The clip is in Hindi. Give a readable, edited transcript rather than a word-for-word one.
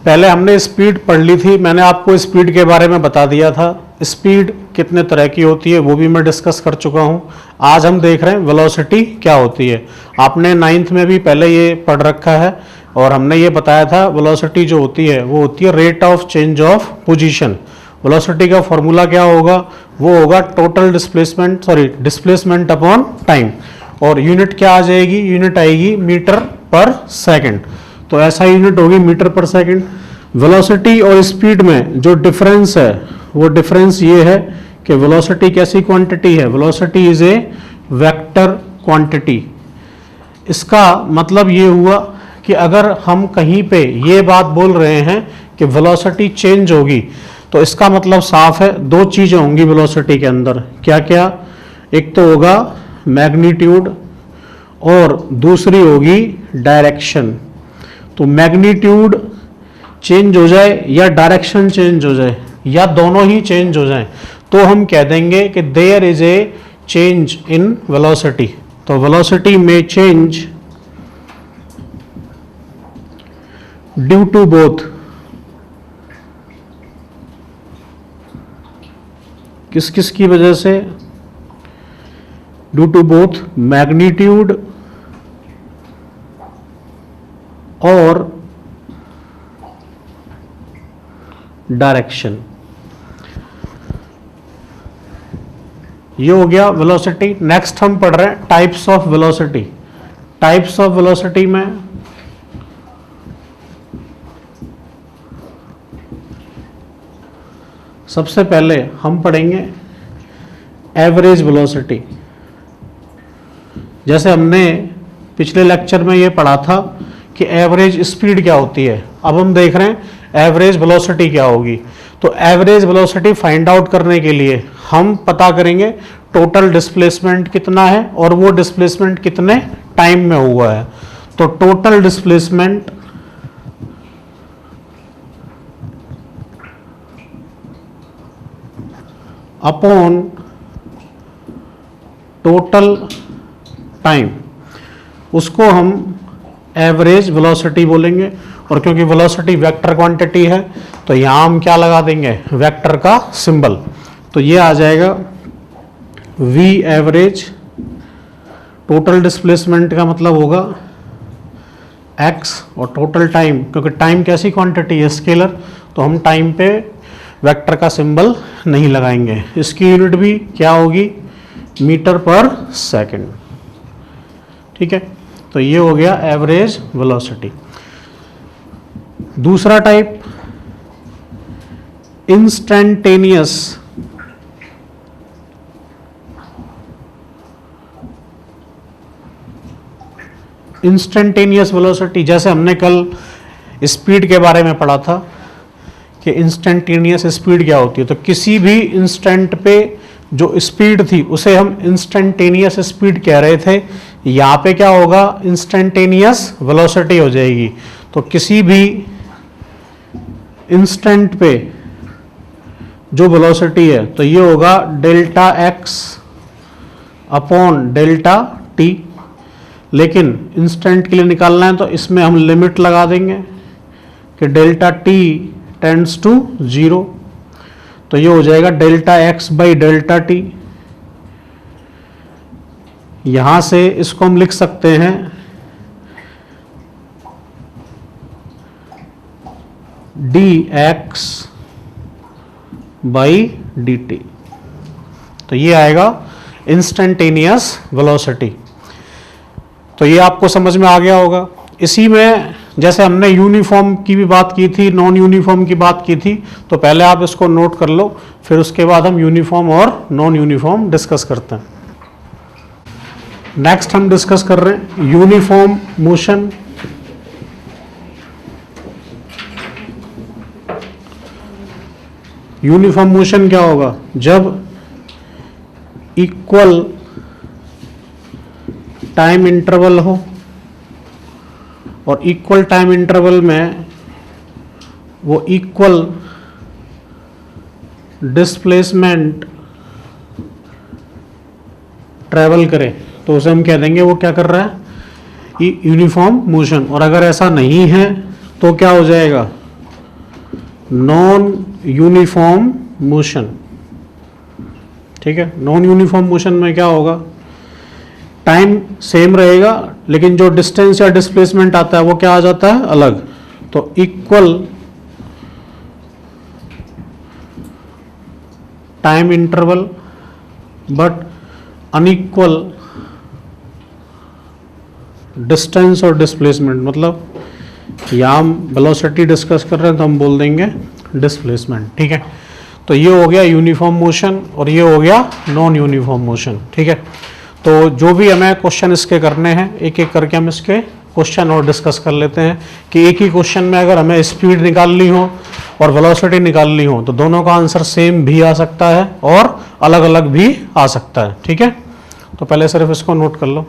पहले हमने स्पीड पढ़ ली थी, मैंने आपको स्पीड के बारे में बता दिया था। स्पीड कितने तरह की होती है वो भी मैं डिस्कस कर चुका हूँ। आज हम देख रहे हैं वेलोसिटी क्या होती है। आपने 9th में भी पहले ये पढ़ रखा है और हमने ये बताया था वेलोसिटी जो होती है वो होती है rate of change of position. Velocity का फॉर्मूला क्या होगा, वो होगा टोटल डिस्प्लेसमेंट अपॉन टाइम, और यूनिट क्या आ जाएगी, यूनिट आएगी मीटर पर सेकंड। तो ऐसा यूनिट होगी मीटर पर सेकंड। वेलोसिटी और स्पीड में जो डिफरेंस है वो डिफरेंस ये है कि वेलोसिटी कैसी क्वांटिटी है, velocity is a vector quantity. इसका मतलब ये हुआ कि अगर हम कहीं पे ये बात बोल रहे हैं कि वेलोसिटी चेंज होगी, तो इसका मतलब साफ है दो चीजें होंगी वेलोसिटी के अंदर। क्या क्या, एक तो होगा मैग्नीट्यूड और दूसरी होगी डायरेक्शन। तो मैग्नीट्यूड चेंज हो जाए या डायरेक्शन चेंज हो जाए या दोनों ही चेंज हो जाए तो हम कह देंगे कि there is a change in velocity. तो वेलोसिटी में चेंज ड्यू टू बोथ, किस किस की वजह से, ड्यू टू बोथ मैग्नीट्यूड और डायरेक्शन। ये हो गया वेलोसिटी। नेक्स्ट हम पढ़ रहे हैं types of velocity. Types of velocity में सबसे पहले हम पढ़ेंगे एवरेज वेलोसिटी। जैसे हमने पिछले लेक्चर में ये पढ़ा था कि एवरेज स्पीड क्या होती है, अब हम देख रहे हैं एवरेज वेलोसिटी क्या होगी। तो एवरेज वेलोसिटी फाइंड आउट करने के लिए हम पता करेंगे टोटल डिस्प्लेसमेंट कितना है और वो डिस्प्लेसमेंट कितने टाइम में हुआ है। तो total displacement upon total time, उसको हम एवरेज वेलोसिटी बोलेंगे। और क्योंकि वेलोसिटी वेक्टर क्वांटिटी है तो यहां हम क्या लगा देंगे, वेक्टर का सिंबल। तो ये आ जाएगा v एवरेज। टोटल डिस्प्लेसमेंट का मतलब होगा x, और टोटल टाइम, क्योंकि टाइम कैसी क्वांटिटी है, स्केलर, तो हम टाइम पे वेक्टर का सिंबल नहीं लगाएंगे। इसकी यूनिट भी क्या होगी, मीटर पर सेकंड। ठीक है, तो ये हो गया एवरेज वेलोसिटी। दूसरा टाइप इंस्टेंटेनियस। इंस्टेंटेनियस वेलोसिटी, जैसे हमने कल स्पीड के बारे में पढ़ा था कि इंस्टेंटेनियस स्पीड क्या होती है। तो किसी भी इंस्टेंट पे जो स्पीड थी उसे हम इंस्टेंटेनियस स्पीड कह रहे थे। यहाँ पे क्या होगा, इंस्टेंटेनियस वेलोसिटी हो जाएगी। तो किसी भी इंस्टेंट पे जो वेलोसिटी है तो ये होगा delta x upon delta T. लेकिन इंस्टेंट के लिए निकालना है तो इसमें हम लिमिट लगा देंगे कि डेल्टा टी टेंड्स टू 0। तो ये हो जाएगा delta x by delta T. यहां से इसको हम लिख सकते हैं D x by D T. तो ये आएगा इंस्टेंटेनियस वेलोसिटी। तो ये आपको समझ में आ गया होगा। इसी में जैसे हमने यूनिफॉर्म की भी बात की थी, नॉन यूनिफॉर्म की बात की थी, तो पहले आप इसको नोट कर लो, फिर उसके बाद हम यूनिफॉर्म और नॉन यूनिफॉर्म डिस्कस करते हैं। नेक्स्ट हम डिस्कस कर रहे हैं यूनिफॉर्म मोशन। यूनिफॉर्म मोशन क्या होगा, जब इक्वल टाइम इंटरवल हो और इक्वल टाइम इंटरवल में वो इक्वल डिस्प्लेसमेंट ट्रेवल करे, तो उसे हम कह देंगे वो क्या कर रहा है, यूनिफॉर्म मोशन, और अगर ऐसा नहीं है तो क्या हो जाएगा, नॉन यूनिफॉर्म मोशन। ठीक है, नॉन यूनिफॉर्म मोशन में क्या होगा, टाइम सेम रहेगा लेकिन जो डिस्टेंस या डिस्प्लेसमेंट आता है वो क्या आ जाता है, अलग। तो equal time interval but unequal distance और डिस्प्लेसमेंट, मतलब यहाँ हम वेलोसिटी डिस्कस कर रहे हैं तो हम बोल देंगे डिस्प्लेसमेंट। ठीक है, तो ये हो गया यूनिफॉर्म मोशन और ये हो गया नॉन यूनिफॉर्म मोशन। ठीक है, तो जो भी हमें क्वेश्चन इसके करने हैं एक एक करके हम इसके क्वेश्चन और डिस्कस कर लेते हैं कि एक ही क्वेश्चन में अगर हमें स्पीड निकालनी हो और वेलोसिटी निकालनी हो तो दोनों का आंसर सेम भी आ सकता है और अलग अलग भी आ सकता है। ठीक है, तो पहले सिर्फ इसको नोट कर लो।